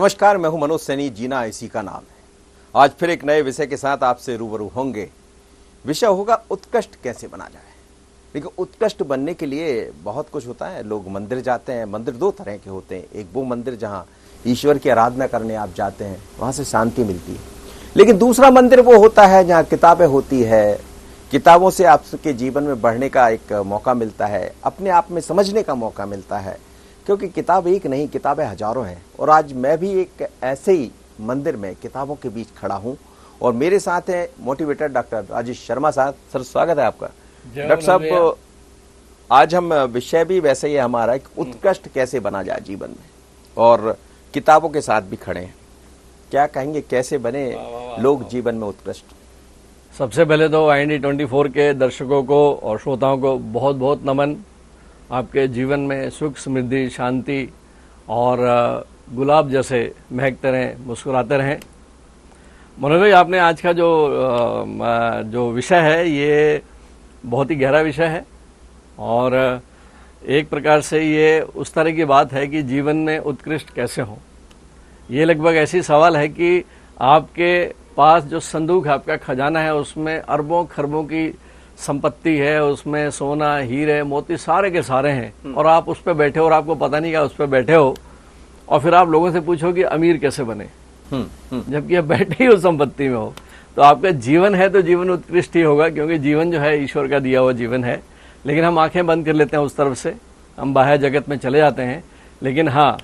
नमस्कार, मैं हूं मनोज सैनी। जीना इसी का नाम है। आज फिर एक नए विषय के साथ आपसे रूबरू होंगे। विषय होगा उत्कृष्ट कैसे बना जाए। लेकिन उत्कृष्ट बनने के लिए बहुत कुछ होता है। लोग मंदिर जाते हैं। मंदिर दो तरह के होते हैं। एक वो मंदिर जहां ईश्वर की आराधना करने आप जाते हैं, वहां से शांति मिलती है। लेकिन दूसरा मंदिर वो होता है जहां किताबें होती है। किताबों से आपके जीवन में बढ़ने का एक मौका मिलता है, अपने आप में समझने का मौका मिलता है। क्योंकि किताब एक नहीं, किताबें हजारों हैं। और आज मैं भी एक ऐसे ही मंदिर में किताबों के बीच खड़ा हूं और मेरे साथ हैं मोटिवेटर डॉक्टर राजेश शर्मा साहब। सर, स्वागत है आपका। डॉक्टर साहब, आज हम विषय भी वैसे ही है हमारा कि उत्कृष्ट कैसे बना जाए जीवन में, और किताबों के साथ भी खड़े हैं। क्या कहेंगे, कैसे बने लोग जीवन में उत्कृष्ट? सबसे पहले तो IND24 के दर्शकों को और श्रोताओं को बहुत बहुत नमन। आपके जीवन में सुख, समृद्धि, शांति और गुलाब जैसे महकते रहें, मुस्कुराते रहें। मनोज भाई, आपने आज का जो विषय है ये बहुत ही गहरा विषय है और एक प्रकार से ये उस तरह की बात है कि जीवन में उत्कृष्ट कैसे हो। ये लगभग ऐसी सवाल है कि आपके पास जो संदूक है, आपका खजाना है, उसमें अरबों खरबों की संपत्ति है, उसमें सोना, हीरे, मोती सारे के सारे हैं और आप उस पर बैठे हो और आपको पता नहीं क्या उस पर बैठे हो। और फिर आप लोगों से पूछो कि अमीर कैसे बने, जबकि आप बैठे ही उस संपत्ति में हो। तो आपका जीवन है तो जीवन उत्कृष्ट ही होगा, क्योंकि जीवन जो है ईश्वर का दिया हुआ जीवन है। लेकिन हम आंखें बंद कर लेते हैं उस तरफ से, हम बाह्य जगत में चले जाते हैं। लेकिन हाँ,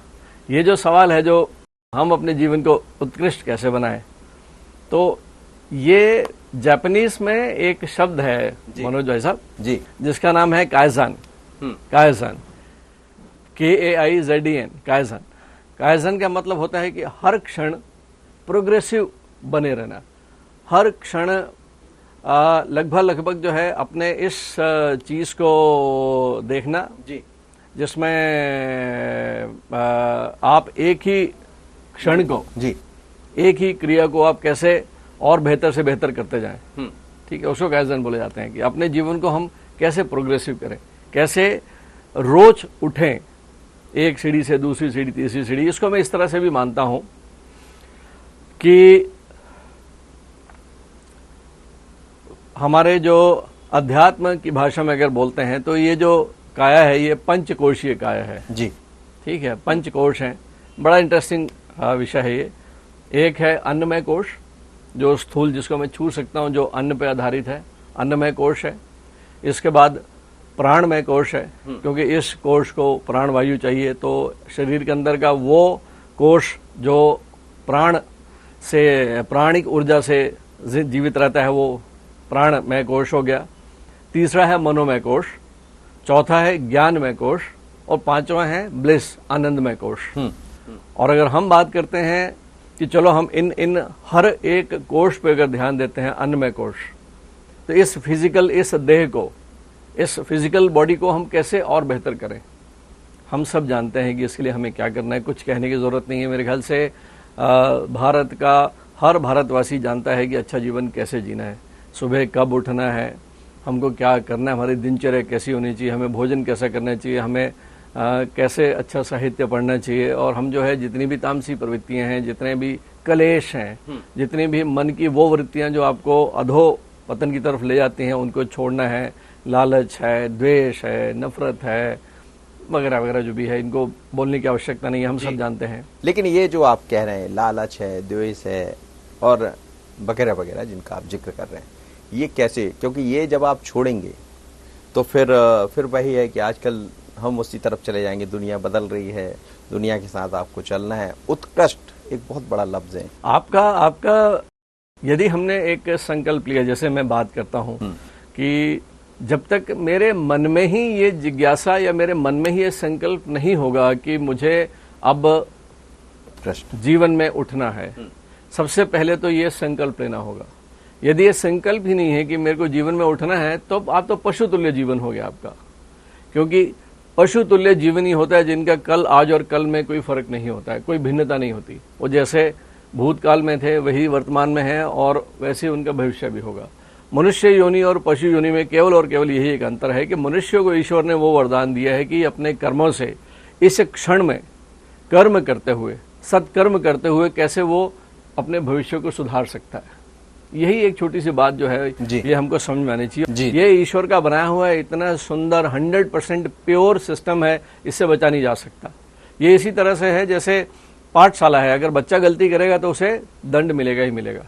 ये जो सवाल है, जो हम अपने जीवन को उत्कृष्ट कैसे बनाएं, तो ये जापानीज में एक शब्द है मनोज भाई साहब जी, जिसका नाम है kaizen. Kaizen, KAIZEN, kaizen. Kaizen का मतलब होता है कि हर क्षण प्रोग्रेसिव बने रहना। हर क्षण लगभग जो है अपने इस चीज को देखना जी, जिसमें आप एक ही क्षण को जी, एक ही क्रिया को आप कैसे और बेहतर से बेहतर करते जाएं। ठीक है, उसको काइज़न बोले जाते हैं कि अपने जीवन को हम कैसे प्रोग्रेसिव करें, कैसे रोज उठें, एक सीढ़ी से दूसरी सीढ़ी, तीसरी सीढ़ी। इसको मैं इस तरह से भी मानता हूं कि हमारे जो अध्यात्म की भाषा में अगर बोलते हैं तो ये जो काया है ये पंचकोशीय काया है जी। ठीक है, पंचकोश है। बड़ा इंटरेस्टिंग विषय है ये। एक है अन्नमय कोश, जो स्थूल, जिसको मैं छू सकता हूं, जो अन्न पे आधारित है, अन्नमय कोश है। इसके बाद प्राणमय कोश है, क्योंकि इस कोश को प्राण वायु चाहिए। तो शरीर के अंदर का वो कोश जो प्राण से, प्राणिक ऊर्जा से जीवित रहता है, वो प्राणमय कोश हो गया। तीसरा है मनोमय कोश, चौथा है ज्ञानमय कोश और पांचवा है ब्लिस, आनंदमय कोश। और अगर हम बात करते हैं कि चलो हम इन हर एक कोश पे अगर ध्यान देते हैं, अन्नमय कोश, तो इस देह को, इस फिजिकल बॉडी को हम कैसे और बेहतर करें। हम सब जानते हैं कि इसके लिए हमें क्या करना है, कुछ कहने की जरूरत नहीं है। मेरे ख्याल से भारत का हर भारतवासी जानता है कि अच्छा जीवन कैसे जीना है, सुबह कब उठना है, हमको क्या करना है, हमारी दिनचर्या कैसी होनी चाहिए, हमें भोजन कैसा करना चाहिए, हमें कैसे अच्छा साहित्य पढ़ना चाहिए। और हम जो है जितनी भी तामसी प्रवृत्तियां हैं, जितने भी कलेश हैं, जितनी भी मन की वो वृत्तियां जो आपको अधो पतन की तरफ ले जाती हैं, उनको छोड़ना है। लालच है, द्वेष है, नफरत है, वगैरह वगैरह जो भी है, इनको बोलने की आवश्यकता नहीं है, हम सब जानते हैं। लेकिन ये जो आप कह रहे हैं, लालच है, द्वेष है और वगैरह वगैरह जिनका आप जिक्र कर रहे हैं, ये कैसे? क्योंकि ये जब आप छोड़ेंगे तो फिर वही है कि आजकल हम उसी तरफ चले जाएंगे। दुनिया बदल रही है, दुनिया के साथ आपको चलना है। उत्कृष्ट एक बहुत बड़ा लफ्ज है। आपका यदि हमने एक संकल्प लिया, जैसे मैं बात करता हूं कि जब तक मेरे मन में ही ये जिज्ञासा या मेरे मन में ही ये संकल्प नहीं होगा कि मुझे अब जीवन में उठना है, सबसे पहले तो ये संकल्प लेना होगा। यदि ये संकल्प ही नहीं है कि मेरे को जीवन में उठना है, तो आप तो पशु तुल्य जीवन हो गया आपका। क्योंकि पशु तुल्य जीवन ही होता है जिनका कल, आज और कल में कोई फर्क नहीं होता है, कोई भिन्नता नहीं होती। वो जैसे भूतकाल में थे वही वर्तमान में है और वैसे उनका भविष्य भी होगा। मनुष्य योनि और पशु योनि में केवल और केवल यही एक अंतर है कि मनुष्य को ईश्वर ने वो वरदान दिया है कि अपने कर्मों से इस क्षण में कर्म करते हुए सत्कर्म करते हुए कैसे वो अपने भविष्य को सुधार सकता है। यही एक छोटी सी बात जो है ये हमको समझ में आनी चाहिए। ये ईश्वर का बनाया हुआ है, इतना सुंदर 100% प्योर सिस्टम है, इससे बचा नहीं जा सकता। ये इसी तरह से है जैसे पाठशाला है, अगर बच्चा गलती करेगा तो उसे दंड मिलेगा ही मिलेगा,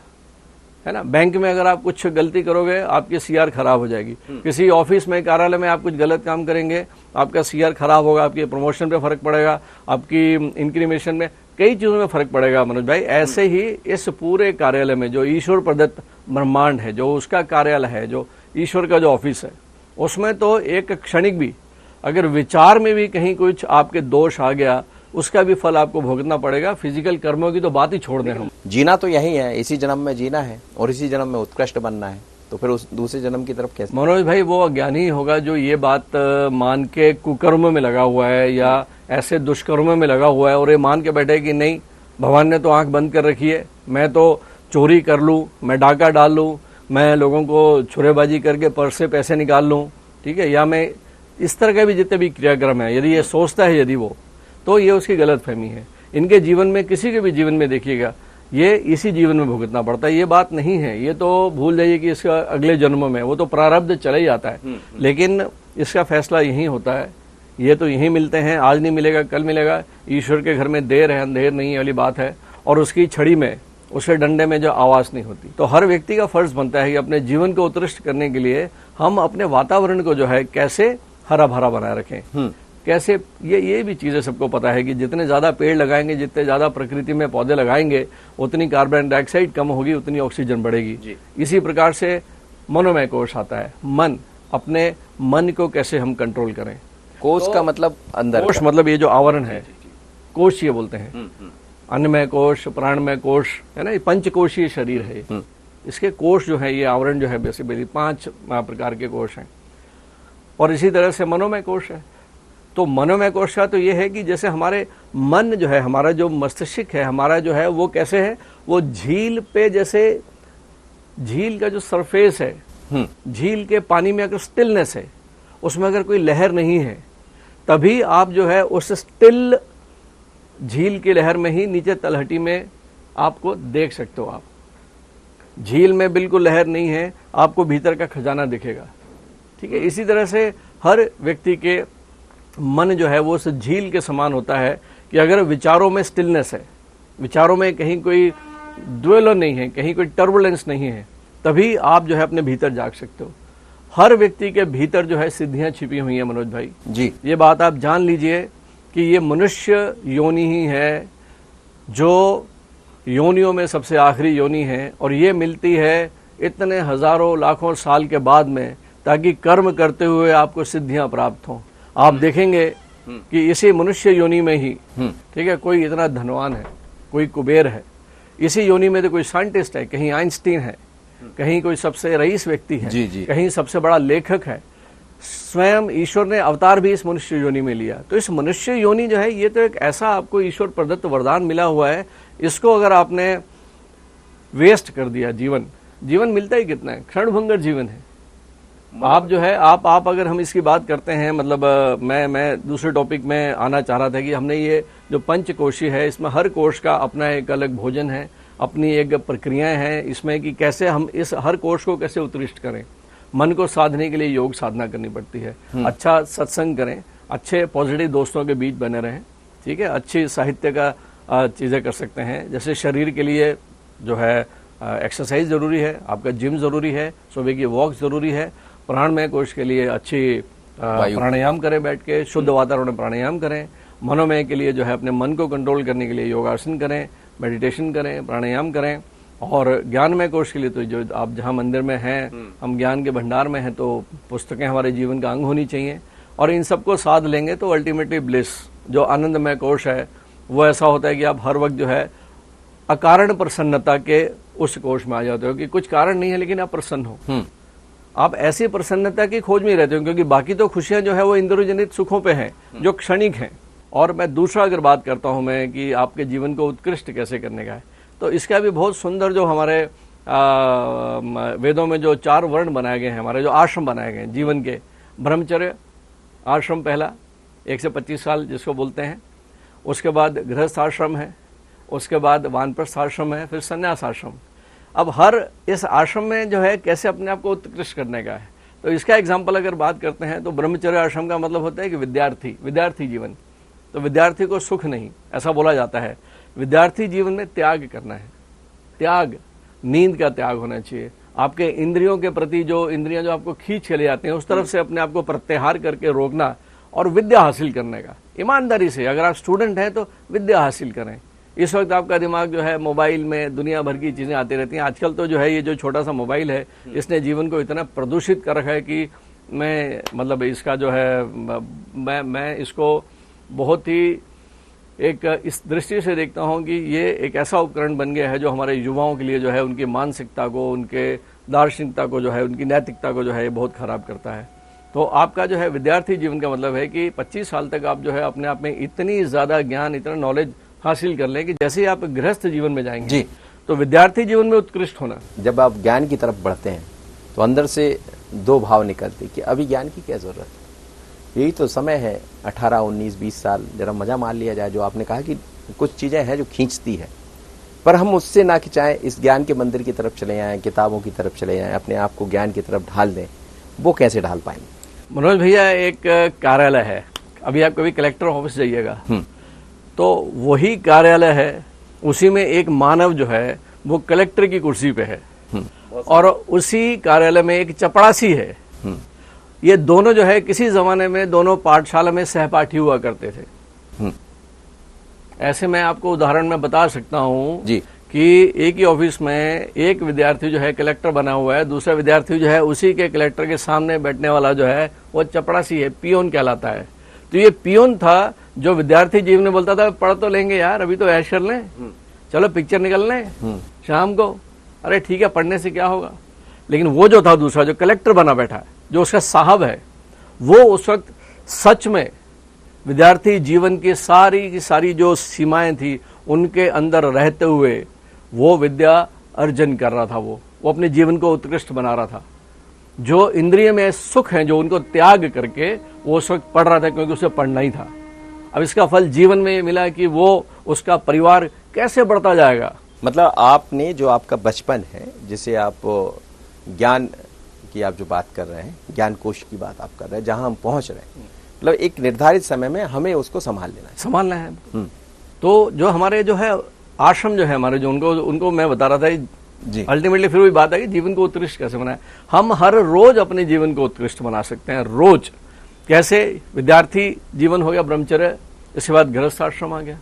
है ना। बैंक में अगर आप कुछ गलती करोगे आपकी सीआर खराब हो जाएगी। किसी ऑफिस में, कार्यालय में आप कुछ गलत काम करेंगे आपका सीआर खराब होगा, आपके प्रमोशन पे फर्क पड़ेगा, आपकी इंक्रीमेशन में, कई चीजों में फर्क पड़ेगा मनोज भाई। ऐसे ही इस पूरे कार्यालय में जो ईश्वर प्रदत्त ब्रह्मांड है, जो उसका कार्यालय है, जो ईश्वर का जो ऑफिस है, उसमें तो एक क्षणिक भी अगर विचार में भी कहीं कुछ आपके दोष आ गया उसका भी फल आपको भोगना पड़ेगा। फिजिकल कर्मों की तो बात ही छोड़ दें। हम जीना तो यही है, इसी जन्म में जीना है और इसी जन्म में उत्कृष्ट बनना है, तो फिर उस दूसरे जन्म की तरफ कैसे? मनोज भाई वो अज्ञानी होगा जो ये बात मान के कुकर्म में लगा हुआ है या ऐसे दुष्कर्म में लगा हुआ है और ये मान के बैठे कि नहीं भगवान ने तो आंख बंद कर रखी है, मैं तो चोरी कर लूं, मैं डाका डाल लूं, मैं लोगों को छुरेबाजी करके पर्स से पैसे निकाल लूं, ठीक है, या मैं इस तरह के भी जितने भी क्रियाक्रम है, यदि ये सोचता है यदि वो, तो ये उसकी गलत फहमी है। इनके जीवन में, किसी के भी जीवन में देखिएगा, ये इसी जीवन में भुगतना पड़ता है। ये बात नहीं है, ये तो भूल जाइए कि इसका अगले जन्म में, वो तो प्रारब्ध चले ही जाता है, लेकिन इसका फैसला यही होता है। ये तो यही मिलते हैं, आज नहीं मिलेगा कल मिलेगा। ईश्वर के घर में देर है अंधेर नहीं वाली बात है, और उसकी छड़ी में, उसके डंडे में जो आवाज नहीं होती। तो हर व्यक्ति का फर्ज बनता है कि अपने जीवन को उत्कृष्ट करने के लिए हम अपने वातावरण को जो है कैसे हरा भरा बनाए रखें, कैसे, ये भी चीजें सबको पता है कि जितने ज्यादा पेड़ लगाएंगे, जितने ज्यादा प्रकृति में पौधे लगाएंगे, उतनी कार्बन डाइऑक्साइड कम होगी, उतनी ऑक्सीजन बढ़ेगी। इसी प्रकार से मनोमय कोश आता है। मन, अपने मन को कैसे हम कंट्रोल करें। कोश का मतलब अंदर, कोश मतलब ये जो आवरण है, कोश ये बोलते हैं, अन्नमय कोश, प्राणमय कोश, है ना, ये पंचकोशीय शरीर है। इसके कोश जो है, ये आवरण जो है, बेसिकली 5 प्रकार के कोश हैं। और इसी तरह से मनोमय कोश है। तो मनोमय कोश का तो ये है कि जैसे हमारे मन जो है, हमारा जो मस्तिष्क है, हमारा जो है वो कैसे है, वो झील पे, जैसे झील का जो सरफेस है, झील के पानी में अगर स्टिलनेस है, उसमें अगर कोई लहर नहीं है, तभी आप जो है उस स्टिल झील की लहर में ही नीचे तलहटी में आपको देख सकते हो। आप झील में बिल्कुल लहर नहीं है, आपको भीतर का खजाना दिखेगा, ठीक है। इसी तरह से हर व्यक्ति के मन जो है वो उस झील के समान होता है कि अगर विचारों में स्टिलनेस है, विचारों में कहीं कोई ड्वेलर नहीं है, कहीं कोई टर्बुलेंस नहीं है, तभी आप जो है अपने भीतर जाग सकते हो। हर व्यक्ति के भीतर जो है सिद्धियां छिपी हुई हैं मनोज भाई जी। ये बात आप जान लीजिए कि ये मनुष्य योनि ही है जो योनियों में सबसे आखिरी योनि है, और ये मिलती है इतने हजारों लाखों साल के बाद में, ताकि कर्म करते हुए आपको सिद्धियां प्राप्त हों। आप देखेंगे कि इसी मनुष्य योनि में ही, ठीक है, कोई इतना धनवान है, कोई कुबेर है, इसी योनि में तो कोई साइंटिस्ट है, कहीं आइंस्टीन है, कहीं कोई सबसे रईस व्यक्ति है, जी। कहीं सबसे बड़ा लेखक है। स्वयं ईश्वर ने अवतार भी इस मनुष्य योनि में लिया। तो इस मनुष्य योनि जो है, ये तो एक ऐसा आपको ईश्वर प्रदत्त वरदान मिला हुआ है, इसको अगर आपने वेस्ट कर दिया, जीवन मिलता ही कितना है, क्षणभंगुर जीवन है। आप जो है, आप अगर हम इसकी बात करते हैं, मतलब मैं दूसरे टॉपिक में आना चाह रहा था कि हमने ये जो पंचकोशी है, इसमें हर कोश का अपना एक अलग भोजन है, अपनी एक प्रक्रियाएं हैं इसमें, कि कैसे हम इस हर कोश को कैसे उत्कृष्ट करें। मन को साधने के लिए योग साधना करनी पड़ती है, अच्छा सत्संग करें, अच्छे पॉजिटिव दोस्तों के बीच बने रहें, ठीक है, अच्छी साहित्य का चीज़ें कर सकते हैं। जैसे शरीर के लिए जो है एक्सरसाइज ज़रूरी है, आपका जिम ज़रूरी है, सुबह की वॉक ज़रूरी है। प्राणमय कोश के लिए अच्छी प्राणायाम करें, बैठ के शुद्ध वातावरण में प्राणायाम करें। मनोमय के लिए जो है अपने मन को कंट्रोल करने के लिए योगासन करें, मेडिटेशन करें, प्राणायाम करें। और ज्ञानमय कोश के लिए तो जो आप जहाँ मंदिर में हैं, हम ज्ञान के भंडार में हैं, तो पुस्तकें हमारे जीवन का अंग होनी चाहिए। और इन सबको साध लेंगे तो अल्टीमेटली ब्लिस, जो आनंदमय कोश है, वो ऐसा होता है कि आप हर वक्त जो है अकारण प्रसन्नता के उस कोश में आ जाते हो, कि कुछ कारण नहीं है लेकिन आप प्रसन्न हो। आप ऐसी प्रसन्नता की खोज में रहते हो, क्योंकि बाकी तो खुशियां जो है वो इंद्रियजनित सुखों पे हैं, जो क्षणिक हैं। और मैं दूसरा अगर बात करता हूं मैं कि आपके जीवन को उत्कृष्ट कैसे करने का है, तो इसका भी बहुत सुंदर जो हमारे वेदों में जो 4 वर्ण बनाए गए हैं, हमारे जो आश्रम बनाए गए हैं जीवन के, ब्रह्मचर्य आश्रम पहला 1 से 25 साल जिसको बोलते हैं, उसके बाद गृहस्थ आश्रम है, उसके बाद वानप्रस्थ आश्रम है, फिर संन्यास आश्रम। अब हर इस आश्रम में जो है कैसे अपने आप को उत्कृष्ट करने का है। तो इसका एग्जाम्पल अगर बात करते हैं तो ब्रह्मचर्य आश्रम का मतलब होता है कि विद्यार्थी जीवन। तो विद्यार्थी को सुख नहीं, ऐसा बोला जाता है। विद्यार्थी जीवन में त्याग करना है। त्याग, नींद का त्याग होना चाहिए। आपके इंद्रियों के प्रति जो इंद्रियां जो आपको खींच के ले जाते हैं, उस तरफ से अपने आप को प्रत्याहार करके रोकना और विद्या हासिल करने का ईमानदारी से। अगर आप स्टूडेंट हैं तो विद्या हासिल करें। इस वक्त आपका दिमाग जो है मोबाइल में दुनिया भर की चीजें आती रहती हैं। आजकल तो जो है ये जो छोटा सा मोबाइल है, इसने जीवन को इतना प्रदूषित कर रखा है कि मैं मतलब इसका जो है मैं इसको बहुत ही एक इस दृष्टि से देखता हूं कि ये एक ऐसा उपकरण बन गया है जो हमारे युवाओं के लिए जो है उनकी मानसिकता को, उनके दार्शनिकता को जो है, उनकी नैतिकता को जो है बहुत खराब करता है। तो आपका जो है विद्यार्थी जीवन का मतलब है कि 25 साल तक आप जो है अपने आप में इतनी ज्यादा ज्ञान, इतना नॉलेज हासिल कर लें कि जैसे ही आप गृहस्थ जीवन में जाएंगे जी, तो विद्यार्थी जीवन में उत्कृष्ट होना। जब आप ज्ञान की तरफ बढ़ते हैं तो अंदर से दो भाव निकलते कि अभी ज्ञान की क्या जरूरत है, यही तो समय है 18, 19, 20 साल, जरा मजा मार लिया जाए। जो आपने कहा कि कुछ चीजें हैं जो खींचती है, पर हम उससे ना खिंचाएं, इस ज्ञान के मंदिर की तरफ चले जाएं, किताबों की तरफ चले जाएं, अपने आप को ज्ञान की तरफ ढाल दें। वो कैसे ढाल पाएंगे? मनोज भैया, एक कार्यालय है, अभी आप कभी कलेक्टर ऑफिस जाइएगा तो वही कार्यालय है, उसी में एक मानव जो है वो कलेक्टर की कुर्सी पे है और उसी कार्यालय में एक चपरासी है। ये दोनों जो है किसी जमाने में दोनों पाठशाला में सहपाठी हुआ करते थे। ऐसे मैं आपको उदाहरण में बता सकता हूँ जी कि एक ही ऑफिस में एक विद्यार्थी जो है कलेक्टर बना हुआ है, दूसरा विद्यार्थी जो है उसी के कलेक्टर के सामने बैठने वाला जो है वो चपरासी है, पियोन कहलाता है। तो ये पियोन था जो विद्यार्थी जीवन में बोलता था पढ़ तो लेंगे यार, अभी तो ऐश कर लें, चलो पिक्चर निकल लें शाम को, अरे ठीक है पढ़ने से क्या होगा। लेकिन वो जो था दूसरा जो कलेक्टर बना बैठा है, जो उसका साहब है, वो उस वक्त सच में विद्यार्थी जीवन की सारी जो सीमाएं थी उनके अंदर रहते हुए वो विद्या अर्जन कर रहा था। वो अपने जीवन को उत्कृष्ट बना रहा था। जो इंद्रिय में सुख है, जो उनको त्याग करके वो उस वक्त पढ़ रहा था, क्योंकि उसे पढ़ना ही था। अब इसका फल जीवन में ये मिला कि वो उसका परिवार कैसे बढ़ता जाएगा। मतलब आपने जो आपका बचपन है, जिसे आप ज्ञान की आप जो बात कर रहे हैं, ज्ञान कोश की बात आप कर रहे हैं, जहां हम पहुंच रहे हैं, मतलब एक निर्धारित समय में हमें उसको संभालना है। तो जो हमारे जो है आश्रम जो है हमारे, जो उनको मैं बता रहा था जी, अल्टीमेटली फिर वही बात है कि जीवन को उत्कृष्ट कैसे बनाए। हम हर रोज अपने जीवन को उत्कृष्ट बना सकते हैं। रोज कैसे? विद्यार्थी जीवन हो गया ब्रह्मचर्य, इसके बाद गृहस्थ आश्रम आ गया।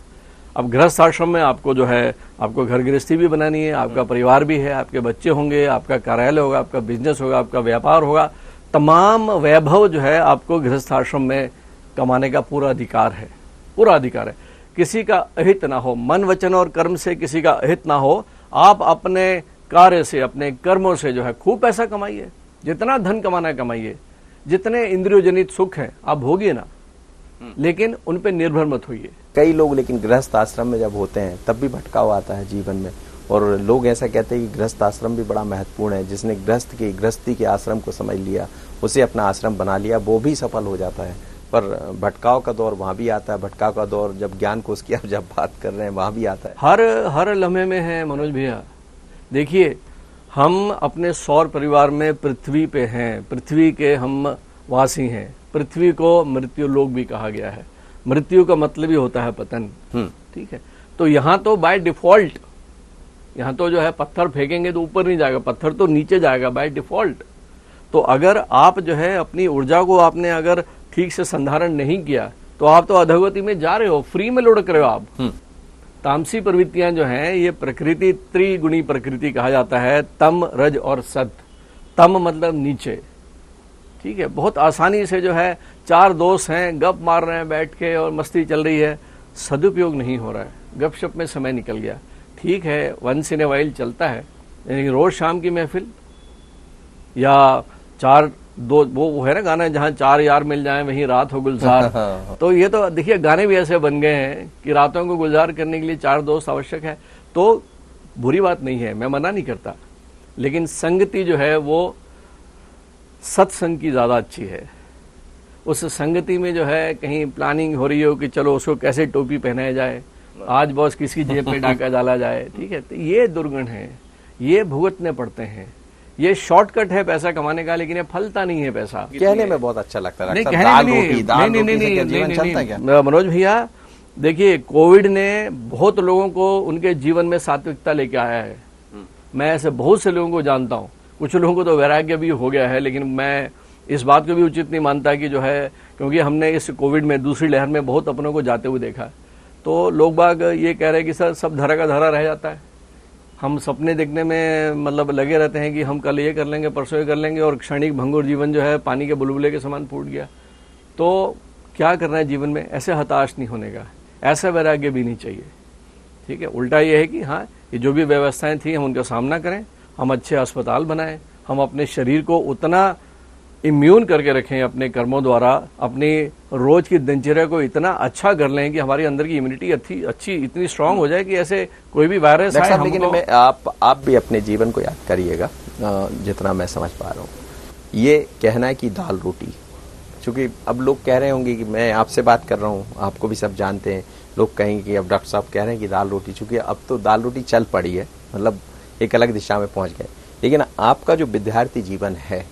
अब गृहस्थ आश्रम में आपको जो है आपको घर गृहस्थी भी बनानी है, आपका परिवार भी है, आपके बच्चे होंगे, आपका कार्यालय होगा, आपका बिजनेस होगा, आपका व्यापार होगा। तमाम वैभव जो है आपको गृहस्थ आश्रम में कमाने का पूरा अधिकार है, पूरा अधिकार है। किसी का अहित ना हो, मन वचन और कर्म से किसी का अहित ना हो। आप अपने कार्य से, अपने कर्मों से जो है खूब पैसा कमाइए, जितना धन कमाना है कमाइए, जितने इंद्रियोजनित सुख हैं आप भोगिए ना, लेकिन उन पे निर्भर मत होइए। कई लोग लेकिन गृहस्थ आश्रम में जब होते हैं तब भी भटकाव आता है जीवन में, और लोग ऐसा कहते हैं कि गृहस्थ आश्रम भी बड़ा महत्वपूर्ण है। जिसने गृहस्थी के आश्रम को समझ लिया, उसे अपना आश्रम बना लिया, वो भी सफल हो जाता है। पर भटकाव का दौर वहां भी आता है, भटकाव का दौर जब ज्ञान कोश की आप जब बात कर रहे हैं वहां भी आता है। हर लम्हे में है मनोज भैया। देखिए, हम अपने सौर परिवार में पृथ्वी पे हैं, पृथ्वी के हम वासी हैं। पृथ्वी को मृत्यु लोक भी कहा गया है। मृत्यु का मतलब ही होता है पतन, ठीक है। तो यहाँ तो बाय डिफॉल्ट, यहाँ तो जो है पत्थर फेंकेंगे तो ऊपर नहीं जाएगा, पत्थर तो नीचे जाएगा बाय डिफॉल्ट। तो अगर आप जो है अपनी ऊर्जा को आपने अगर ठीक से संधारण नहीं किया तो आप तो अधोगति में जा रहे हो, फ्री में लुढ़क रहे हो आप। तामसी प्रवृत्तियां जो हैं, ये प्रकृति त्रिगुणी प्रकृति कहा जाता है, तम, रज और सत। तम मतलब नीचे, ठीक है। बहुत आसानी से जो है चार दोस्त हैं, गप मार रहे हैं बैठ के और मस्ती चल रही है, सदुपयोग नहीं हो रहा है, गपशप में समय निकल गया। ठीक है, वंस इन ए वाइल चलता है, लेकिन रोज शाम की महफिल या चार दो, वो है ना गाना, जहाँ चार यार मिल जाएं वहीं रात हो गुलजार। तो ये तो देखिए गाने भी ऐसे बन गए हैं कि रातों को गुलजार करने के लिए चार दोस्त आवश्यक है। तो बुरी बात नहीं है, मैं मना नहीं करता, लेकिन संगति जो है वो सत्संग की ज्यादा अच्छी है। उस संगति में जो है कहीं प्लानिंग हो रही हो कि चलो उसको कैसे टोपी पहनाया जाए, आज बॉस किसी जेब पे डाका डाला जाए, ठीक है, तो ये दुर्गुण है, ये भुगतने पड़ते हैं। ये शॉर्टकट है पैसा कमाने का, लेकिन ये फलता नहीं है पैसा। कहने में बहुत अच्छा लगता है, नहीं, दाल कहने में रोटी, दाल रोटी से क्या जीवन चलता है क्या? मनोज भैया देखिए, कोविड ने बहुत लोगों को उनके जीवन में सात्विकता लेके आया है। मैं ऐसे बहुत से लोगों को जानता हूँ, कुछ लोगों को तो वैराग्य भी हो गया है, लेकिन मैं इस बात को भी उचित नहीं मानता कि जो है, क्योंकि हमने इस कोविड में दूसरी लहर में बहुत अपनों को जाते हुए देखा, तो लोग बाग ये कह रहे हैं कि सर सब धरा का धरा रह जाता है। हम सपने देखने में मतलब लगे रहते हैं कि हम कल ये कर लेंगे, परसों ये कर लेंगे, और क्षणिक भंगुर जीवन जो है पानी के बुलबुले के समान फूट गया। तो क्या करना है जीवन में? ऐसे हताश नहीं होने का, ऐसा वैराग्य भी नहीं चाहिए, ठीक है। उल्टा ये है कि हाँ, ये जो भी व्यवस्थाएं थी हम उनका सामना करें, हम अच्छे अस्पताल बनाएं, हम अपने शरीर को उतना इम्यून करके रखें अपने कर्मों द्वारा, अपनी रोज की दिनचर्या को इतना अच्छा कर लें कि हमारे अंदर की इम्यूनिटी अच्छी इतनी स्ट्रांग हो जाए कि ऐसे कोई भी वायरस आए लेकिन मैं आप भी अपने जीवन को याद करिएगा, जितना मैं समझ पा रहा हूँ। ये कहना है कि दाल रोटी, क्योंकि अब लोग कह रहे होंगे कि मैं आपसे बात कर रहा हूँ, आपको भी सब जानते हैं, लोग कहेंगे कि अब डॉक्टर साहब कह रहे हैं कि दाल रोटी, चूंकि अब तो दाल रोटी चल पड़ी है, मतलब एक अलग दिशा में पहुंच गए। लेकिन आपका जो विद्यार्थी जीवन है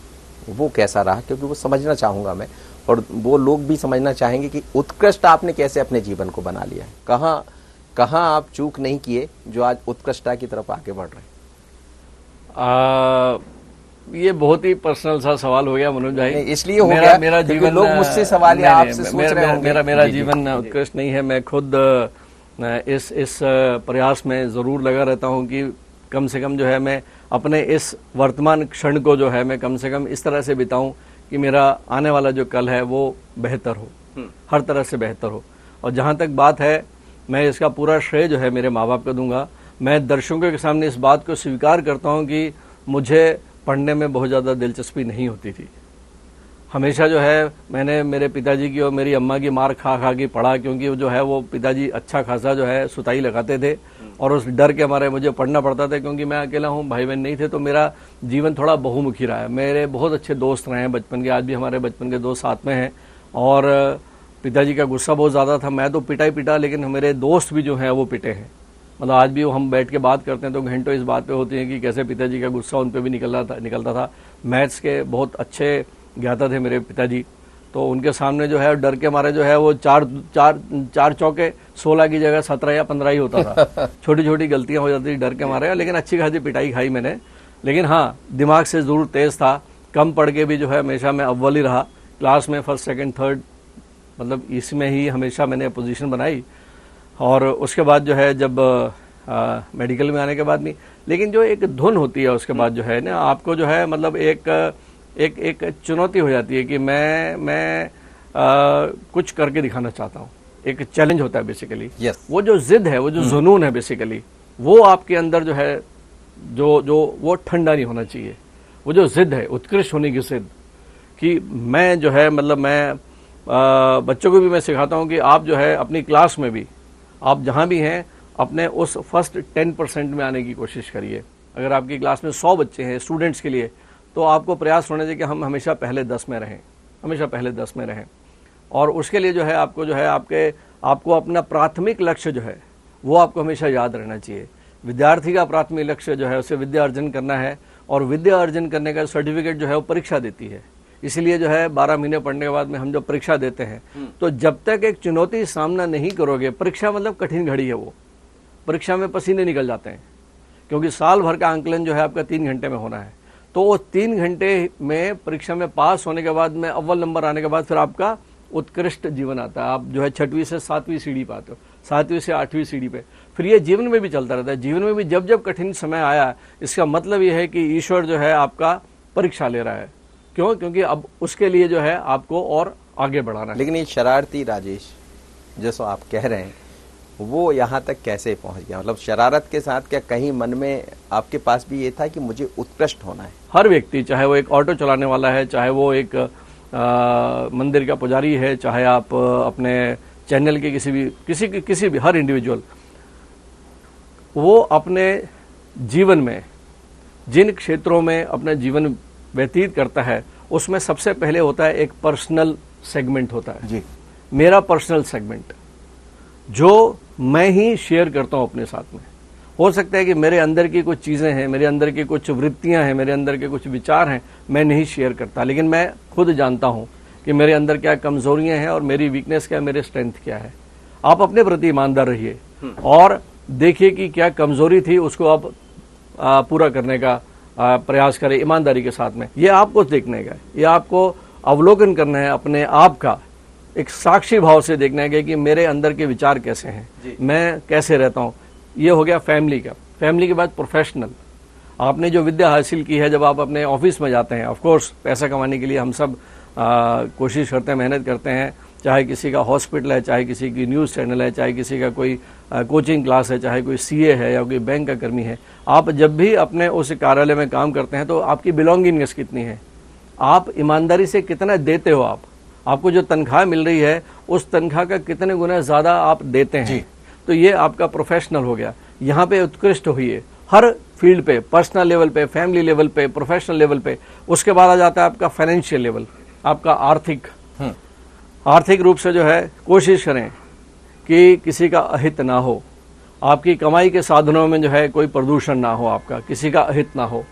वो कैसा रहा? क्योंकि वो समझना चाहूंगा मैं, और वो लोग भी समझना चाहेंगे कि उत्कृष्ट आपने कैसे अपने जीवन को बना लिया है, कहाँ आप चूक नहीं किए जो आज उत्कृष्टता की तरफ आगे बढ़ रहे हैं। ये बहुत ही पर्सनल सा सवाल हो गया मनोज भाई, इसलिए हो गया मेरा जीवन, लोग मुझसे सवाल या आपसे सोच रहे होंगे। मेरा जीवन उत्कृष्ट नहीं है। मैं खुद इस प्रयास में जरूर लगा रहता हूँ कि कम से कम जो है मैं अपने इस वर्तमान क्षण को जो है मैं कम से कम इस तरह से बिताऊं कि मेरा आने वाला जो कल है वो बेहतर हो, हर तरह से बेहतर हो। और जहाँ तक बात है, मैं इसका पूरा श्रेय जो है मेरे माँ बाप को दूंगा। मैं दर्शकों के सामने इस बात को स्वीकार करता हूँ कि मुझे पढ़ने में बहुत ज़्यादा दिलचस्पी नहीं होती थी। हमेशा जो है मैंने मेरे पिताजी की और मेरी अम्मा की मार खा खा के पढ़ा, क्योंकि जो है वो पिताजी अच्छा खासा जो है सुताई लगाते थे और उस डर के हमारे मुझे पढ़ना पड़ता था, क्योंकि मैं अकेला हूँ, भाई बहन नहीं थे। तो मेरा जीवन थोड़ा बहुमुखी रहा है। मेरे बहुत अच्छे दोस्त रहे हैं बचपन के, आज भी हमारे बचपन के दोस्त साथ में हैं। और पिताजी का गुस्सा बहुत ज़्यादा था, मैं तो पिटा ही पिटा, लेकिन मेरे दोस्त भी जो हैं वो पिटे हैं। मतलब आज भी हम बैठ के बात करते हैं तो घंटों इस बात पे होती है कि कैसे पिताजी का गुस्सा उन पे भी निकलता था। मैथ्स के बहुत अच्छे ज्ञाता थे मेरे पिताजी, तो उनके सामने जो है डर के मारे जो है वो चार चौके 16 की जगह 17 या 15 ही होता था। छोटी छोटी गलतियां हो जाती थी डर के मारे, लेकिन अच्छी खासी पिटाई खाई मैंने। लेकिन हाँ, दिमाग से जरूर तेज था। कम पढ़ के भी जो है हमेशा मैं अव्वल ही रहा क्लास में, फर्स्ट सेकंड थर्ड, मतलब इसमें ही हमेशा मैंने पोजीशन बनाई। और उसके बाद जो है जब मेडिकल में आने के बाद नहीं, लेकिन जो एक धुन होती है उसके बाद जो है ना, आपको जो है मतलब एक चुनौती हो जाती है कि मैं कुछ करके दिखाना चाहता हूँ। एक चैलेंज होता है बेसिकली। yes. वो जो जिद है, वो जो जुनून है बेसिकली, वो आपके अंदर जो है जो वो ठंडा नहीं होना चाहिए। वो जो जिद है, उत्कृष्ट होने की जिद, कि मैं जो है मतलब मैं बच्चों को भी मैं सिखाता हूँ कि आप जो है अपनी क्लास में भी, आप जहाँ भी हैं, अपने उस फर्स्ट 10% में आने की कोशिश करिए। अगर आपकी क्लास में 100 बच्चे हैं स्टूडेंट्स के लिए, तो आपको प्रयास होना चाहिए कि हम हमेशा पहले 10 में रहें, हमेशा पहले 10 में रहें। और उसके लिए जो है आपको अपना प्राथमिक लक्ष्य जो है वो आपको हमेशा याद रहना चाहिए। विद्यार्थी का प्राथमिक लक्ष्य जो है उसे विद्या अर्जन करना है, और विद्या अर्जन करने का सर्टिफिकेट जो है वो परीक्षा देती है। इसलिए जो है 12 महीने पढ़ने के बाद में हम जब परीक्षा देते हैं, तो जब तक एक चुनौती सामना नहीं करोगे, परीक्षा मतलब कठिन घड़ी है, वो परीक्षा में पसीने निकल जाते हैं, क्योंकि साल भर का आंकलन जो है आपका 3 घंटे में होना है। तो वो 3 घंटे में परीक्षा में पास होने के बाद में अव्वल नंबर आने के बाद फिर आपका उत्कृष्ट जीवन आता है। आप जो है 6वीं से 7वीं सीढ़ी पे आते हो, 7वीं से 8वीं सीढ़ी पे। फिर ये जीवन में भी चलता रहता है। जीवन में भी जब जब कठिन समय आया, इसका मतलब ये है कि ईश्वर जो है आपका परीक्षा ले रहा है। क्यों? क्योंकि अब उसके लिए जो है आपको और आगे बढ़ाना है। लेकिन ये शरारती राजेश जैसा आप कह रहे हैं, वो यहाँ तक कैसे पहुंच गया? मतलब शरारत के साथ क्या कहीं मन में आपके पास भी ये था कि मुझे उत्कृष्ट होना है? हर व्यक्ति, चाहे वो एक ऑटो चलाने वाला है, चाहे वो एक मंदिर का पुजारी है, चाहे आप अपने चैनल के किसी भी हर इंडिविजुअल, वो अपने जीवन में जिन क्षेत्रों में अपना जीवन व्यतीत करता है, उसमें सबसे पहले होता है एक पर्सनल सेगमेंट होता है। जी। मेरा पर्सनल सेगमेंट, जो मैं ही शेयर करता हूं अपने साथ में। हो सकता है कि मेरे अंदर की कुछ चीजें हैं, मेरे अंदर की कुछ वृत्तियां हैं, मेरे अंदर के कुछ विचार हैं, मैं नहीं शेयर करता, लेकिन मैं खुद जानता हूं कि मेरे अंदर क्या कमजोरियां हैं और मेरी वीकनेस क्या है, मेरे स्ट्रेंथ क्या है। आप अपने प्रति ईमानदार रहिए और देखिए कि क्या कमजोरी थी, उसको आप पूरा करने का प्रयास करें ईमानदारी के साथ में। ये आपको देखने का है, ये आपको अवलोकन करना है अपने आप का, एक साक्षी भाव से देखना है कि मेरे अंदर के विचार कैसे हैं, मैं कैसे रहता हूं। ये हो गया फैमिली का। फैमिली के बाद प्रोफेशनल, आपने जो विद्या हासिल की है, जब आप अपने ऑफिस में जाते हैं, ऑफ कोर्स पैसा कमाने के लिए हम सब कोशिश करते हैं, मेहनत करते हैं, चाहे किसी का हॉस्पिटल है, चाहे किसी की न्यूज़ चैनल है, चाहे किसी का कोई कोचिंग क्लास है, चाहे कोई सीए है या कोई बैंक का कर्मी है। आप जब भी अपने उस कार्यालय में काम करते हैं तो आपकी बिलोंगिंगनेस कितनी है, आप ईमानदारी से कितना देते हो, आपको जो तनख्वाह मिल रही है उस तनख्वाह का कितने गुना ज़्यादा आप देते हैं, तो ये आपका प्रोफेशनल हो गया। यहाँ पे उत्कृष्ट होइए हर फील्ड पे, पर्सनल लेवल पे, फैमिली लेवल पे, प्रोफेशनल लेवल पे। उसके बाद आ जाता है आपका फाइनेंशियल लेवल, आपका आर्थिक रूप से जो है कोशिश करें कि किसी का अहित ना हो, आपकी कमाई के साधनों में जो है कोई प्रदूषण ना हो, आपका किसी का अहित ना हो।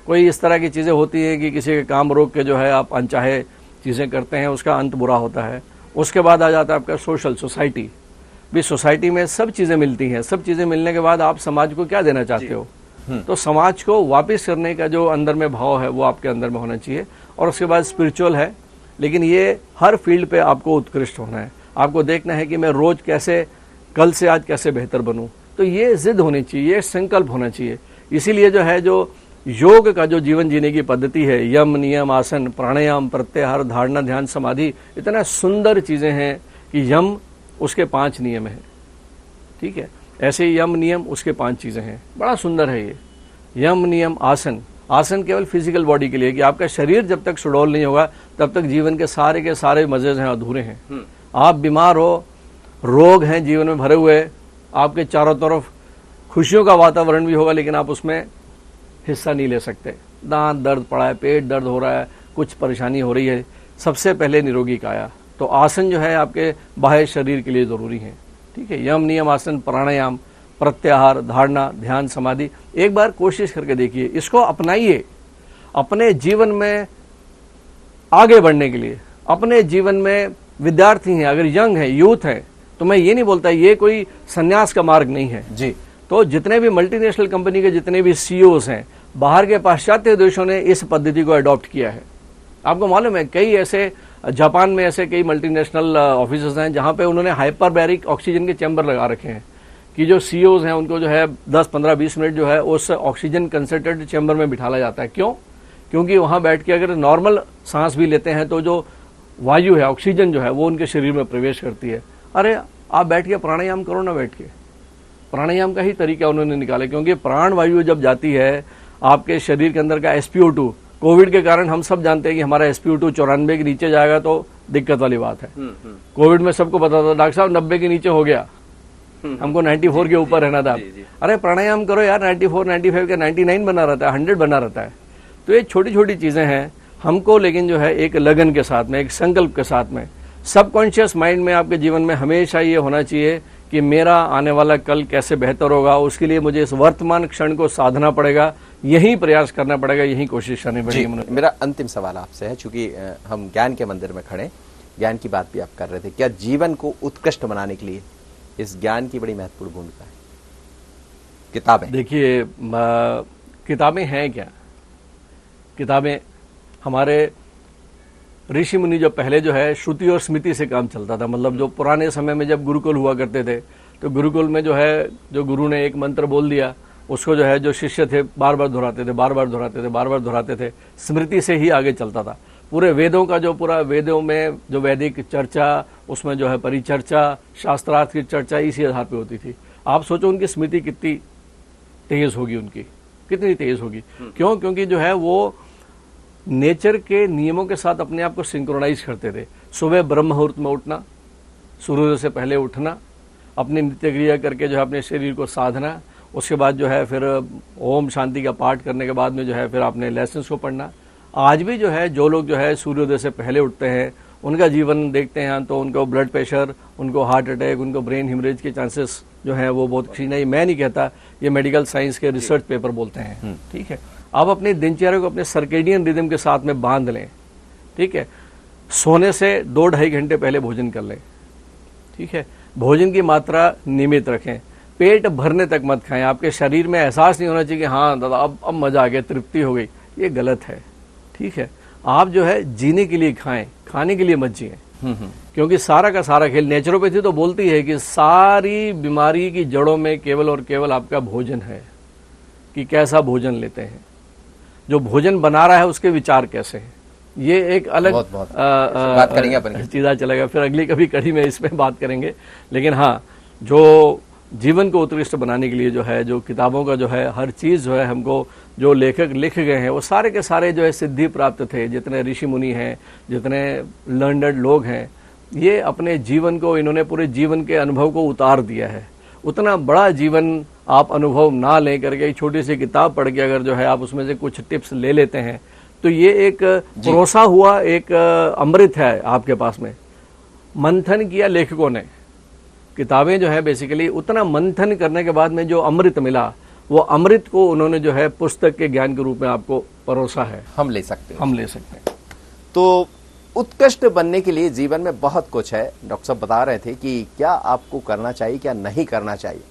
कोई इस तरह की चीज़ें होती हैं कि किसी के काम रोक के जो है आप अनचाहे चीज़ें करते हैं, उसका अंत बुरा होता है। उसके बाद आ जाता है आपका सोशल, सोसाइटी। भी सोसाइटी में सब चीज़ें मिलती हैं, सब चीज़ें मिलने के बाद आप समाज को क्या देना चाहते हो, तो समाज को वापस करने का जो अंदर में भाव है वो आपके अंदर में होना चाहिए। और उसके बाद स्पिरिचुअल है, लेकिन ये हर फील्ड पे आपको उत्कृष्ट होना है। आपको देखना है कि मैं रोज कैसे, कल से आज कैसे बेहतर बनूं, तो ये जिद होनी चाहिए, ये संकल्प होना चाहिए। इसीलिए जो है, जो योग का जो जीवन जीने की पद्धति है, यम, नियम, आसन, प्राणायाम, प्रत्याहार, धारणा, ध्यान, समाधि, इतना सुंदर चीजें हैं कि यम उसके 5 नियम हैं, ठीक है। ऐसे ही यम नियम उसके 5 चीजें हैं, बड़ा सुंदर है ये यम नियम। आसन केवल फिजिकल बॉडी के लिए, कि आपका शरीर जब तक सुडौल नहीं होगा तब तक जीवन के सारे मजे हैं अधूरे हैं। आप बीमार हो, रोग हैं जीवन में भरे हुए, आपके चारों तरफ खुशियों का वातावरण भी होगा, लेकिन आप उसमें हिस्सा नहीं ले सकते। दांत दर्द पड़ा है, पेट दर्द हो रहा है, कुछ परेशानी हो रही है, सबसे पहले निरोगी काया। तो आसन जो है आपके बाह्य शरीर के लिए जरूरी है, ठीक है। यम, नियम, आसन, प्राणायाम, प्रत्याहार, धारणा, ध्यान, समाधि, एक बार कोशिश करके देखिए, इसको अपनाइए अपने जीवन में आगे बढ़ने के लिए। अपने जीवन में विद्यार्थी हैं, अगर यंग है, यूथ है, तो मैं ये नहीं बोलता ये कोई संन्यास का मार्ग नहीं है जी। तो जितने भी मल्टीनेशनल कंपनी के जितने भी सीईओज हैं, बाहर के पाश्चात्य देशों ने इस पद्धति को अडॉप्ट किया है। आपको मालूम है, कई ऐसे जापान में ऐसे कई मल्टीनेशनल ऑफिसेस हैं जहां पे उन्होंने हाइपरबैरिक ऑक्सीजन के चैम्बर लगा रखे हैं, कि जो सीईओज हैं उनको जो है 10, 15, 20 मिनट जो है उस ऑक्सीजन कंसंट्रेटेड चैम्बर में बिठाया जाता है। क्यों? क्योंकि वहां बैठ के अगर नॉर्मल सांस भी लेते हैं तो जो वायु है, ऑक्सीजन जो है, वो उनके शरीर में प्रवेश करती है। अरे आप बैठ के प्राणायाम करो ना, बैठ के प्राणायाम का ही तरीका उन्होंने निकाला, क्योंकि प्राण वायु जब जाती है आपके शरीर के अंदर का SpO2, कोविड के कारण हम सब जानते हैं कि हमारा SpO2 94 के नीचे जाएगा तो दिक्कत वाली बात है। कोविड में सबको पता था, डॉक्टर साहब 90 के नीचे हो गया, हमको 94 के ऊपर रहना था। अरे प्राणायाम करो यार, 94, 95 का 99 बना रहता है, 100 बना रहता है। तो ये छोटी छोटी चीजें हैं हमको, लेकिन जो है एक लगन के साथ में, एक संकल्प के साथ में, सबकॉन्शियस माइंड में आपके जीवन में हमेशा ये होना चाहिए कि मेरा आने वाला कल कैसे बेहतर होगा, उसके लिए मुझे इस वर्तमान क्षण को साधना पड़ेगा, यही प्रयास करना पड़ेगा, यही कोशिश करनी पड़ेगी। मेरा अंतिम सवाल आपसे है, चूंकि हम ज्ञान के मंदिर में खड़े, ज्ञान की बात भी आप कर रहे थे, क्या जीवन को उत्कृष्ट बनाने के लिए इस ज्ञान की बड़ी महत्वपूर्ण भूमिका है? किताबें, देखिए किताबें हैं क्या, किताबें हमारे ऋषि मुनि जो पहले जो है श्रुति और स्मृति से काम चलता था। मतलब जो पुराने समय में जब गुरुकुल हुआ करते थे, तो गुरुकुल में जो है, जो गुरु ने एक मंत्र बोल दिया, उसको जो है जो शिष्य थे बार बार दोहराते थे, बार बार दोहराते थे, बार बार दोहराते थे। स्मृति से ही आगे चलता था। पूरे वेदों का जो पूरा, वेदों में जो वैदिक चर्चा, उसमें जो है परिचर्चा, शास्त्रार्थ की चर्चा इसी आधार पे होती थी। आप सोचो उनकी स्मृति कितनी तेज होगी, उनकी कितनी तेज होगी। क्यों? क्योंकि जो है वो नेचर के नियमों के साथ अपने आप को सिंक्रोनाइज करते थे। सुबह ब्रह्म मुहूर्त में उठना, सूर्योदय से पहले उठना, अपनी नित्य क्रिया करके जो है अपने शरीर को साधना, उसके बाद जो है फिर ओम शांति का पाठ करने के बाद में जो है फिर आपने लेसन्स को पढ़ना। आज भी जो है जो लोग जो है सूर्योदय से पहले उठते हैं उनका जीवन देखते हैं तो उनको ब्लड प्रेशर, उनको हार्ट अटैक, उनको ब्रेन हिमरेज के चांसेस जो हैं वो बहुत क्षीण है। मैं नहीं कहता, ये मेडिकल साइंस के रिसर्च पेपर बोलते हैं। ठीक है, आप अपनी दिनचर्या को अपने सर्केडियन रिदम के साथ में बांध लें। ठीक है, सोने से 2-2.5 घंटे पहले भोजन कर लें। ठीक है, भोजन की मात्रा नियमित रखें, पेट भरने तक मत खाएं। आपके शरीर में एहसास नहीं होना चाहिए कि हाँ दादा अब मजा आ गया, तृप्ति हो गई, ये गलत है। ठीक है, आप जो है जीने के लिए खाएं, खाने के लिए मत जिए। क्योंकि सारा का सारा खेल, नेचुरोपैथी तो बोलती है कि सारी बीमारी की जड़ों में केवल और केवल आपका भोजन है, कि कैसा भोजन लेते हैं, जो भोजन बना रहा है उसके विचार कैसे हैं। ये एक अलग बात करेंगे अपन चीज़ा चलेगा, फिर अगली कभी कड़ी में इसमें बात करेंगे। लेकिन हाँ, जो जीवन को उत्कृष्ट बनाने के लिए जो है, जो किताबों का जो है हर चीज़ जो है, हमको जो लेखक लिख गए हैं वो सारे के सारे जो है सिद्धि प्राप्त थे। जितने ऋषि मुनि हैं, जितने लर्नड लोग हैं, ये अपने जीवन को, इन्होंने पूरे जीवन के अनुभव को उतार दिया है। उतना बड़ा जीवन आप अनुभव ना ले करके एक छोटी सी किताब पढ़ के अगर जो है आप उसमें से कुछ टिप्स ले लेते हैं तो ये एक परोसा हुआ एक अमृत है आपके पास में। मंथन किया लेखकों ने, किताबें जो है बेसिकली उतना मंथन करने के बाद में जो अमृत मिला, वो अमृत को उन्होंने जो है पुस्तक के ज्ञान के रूप में आपको परोसा है। हम ले सकते हैं। तो उत्कृष्ट बनने के लिए जीवन में बहुत कुछ है। डॉक्टर साहब बता रहे थे कि क्या आपको करना चाहिए, क्या नहीं करना चाहिए,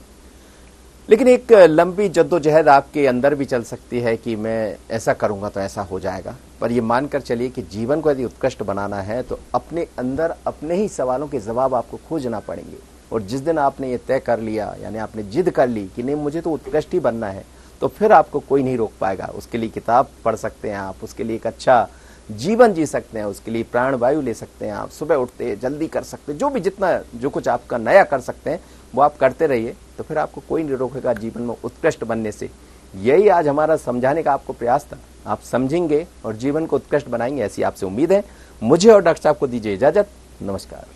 लेकिन एक लंबी जद्दोजहद आपके अंदर भी चल सकती है कि मैं ऐसा करूंगा तो ऐसा हो जाएगा। पर ये मानकर चलिए कि जीवन को यदि उत्कृष्ट बनाना है तो अपने अंदर अपने ही सवालों के जवाब आपको खोजना पड़ेंगे। और जिस दिन आपने ये तय कर लिया, यानी आपने जिद कर ली कि नहीं मुझे तो उत्कृष्ट ही बनना है, तो फिर आपको कोई नहीं रोक पाएगा। उसके लिए किताब पढ़ सकते हैं आप, उसके लिए एक अच्छा जीवन जी सकते हैं, उसके लिए प्राण वायु ले सकते हैं आप, सुबह उठते जल्दी कर सकते हैं, जो भी जितना जो कुछ आपका नया कर सकते हैं वो आप करते रहिए, तो फिर आपको कोई नहीं रोकेगा जीवन में उत्कृष्ट बनने से। यही आज हमारा समझाने का आपको प्रयास था। आप समझेंगे और जीवन को उत्कृष्ट बनाएंगे, ऐसी आपसे उम्मीद है। मुझे और डॉक्टर साहब को दीजिए इजाजत। नमस्कार।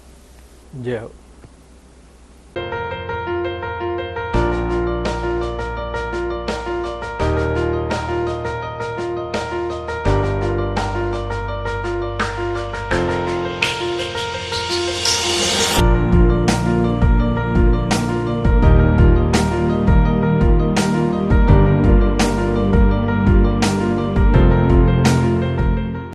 जय हो।